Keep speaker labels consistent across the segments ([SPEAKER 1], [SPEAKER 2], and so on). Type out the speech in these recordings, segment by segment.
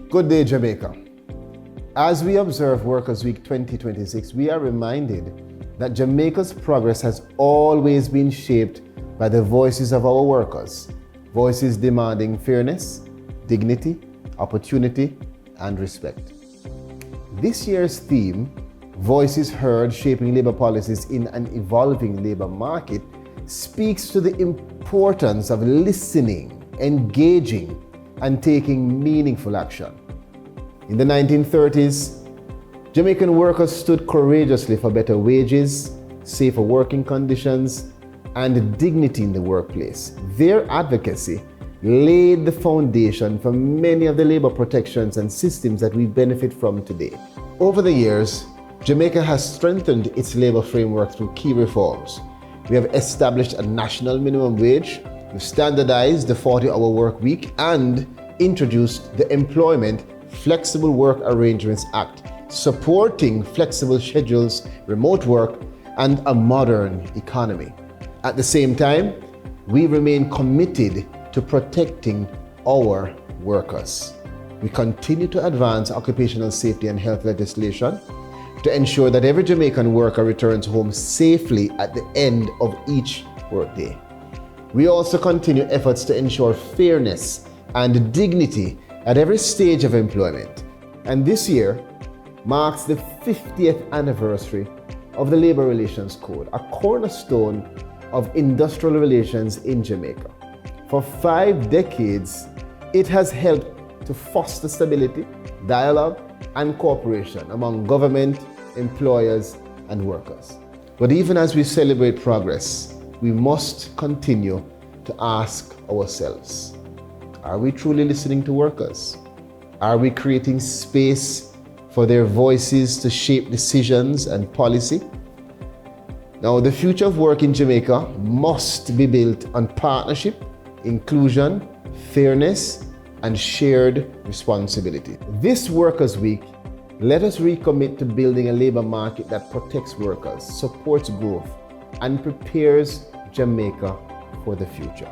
[SPEAKER 1] Good day, Jamaica. As we observe Workers' Week 2026, we are reminded that Jamaica's progress has always been shaped by the voices of our workers, voices demanding fairness, dignity, opportunity, and respect. This year's theme, Voices Heard Shaping Labour Policies in an Evolving Labour Market, speaks to the importance of listening, engaging, and taking meaningful action. In the 1930s, Jamaican workers stood courageously for better wages, safer working conditions, and dignity in the workplace. Their advocacy laid the foundation for many of the labor protections and systems that we benefit from today. Over the years, Jamaica has strengthened its labor framework through key reforms. We have established a national minimum wage, we've standardized the 40-hour work week, and introduced the Employment Flexible Work Arrangements Act, supporting flexible schedules, remote work, and a modern economy. At the same time, we remain committed to protecting our workers. We continue to advance occupational safety and health legislation to ensure that every Jamaican worker returns home safely at the end of each workday. We also continue efforts to ensure fairness and dignity at every stage of employment. And this year marks the 50th anniversary of the Labor Relations Code, a cornerstone of industrial relations in Jamaica. For 5 decades, it has helped to foster stability, dialogue, and cooperation among government, employers, and workers. But even as we celebrate progress, we must continue to ask ourselves, are we truly listening to workers? Are we creating space for their voices to shape decisions and policy? Now, the future of work in Jamaica must be built on partnership, inclusion, fairness, and shared responsibility. This Workers' Week, let us recommit to building a labor market that protects workers, supports growth, and prepares Jamaica for the future.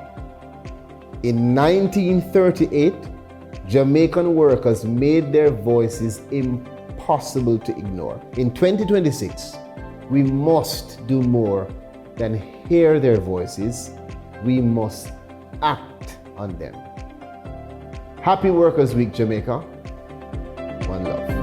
[SPEAKER 1] In 1938, Jamaican workers made their voices impossible to ignore. In 2026, we must do more than hear their voices. We must act on them. Happy Workers' Week, Jamaica. One love.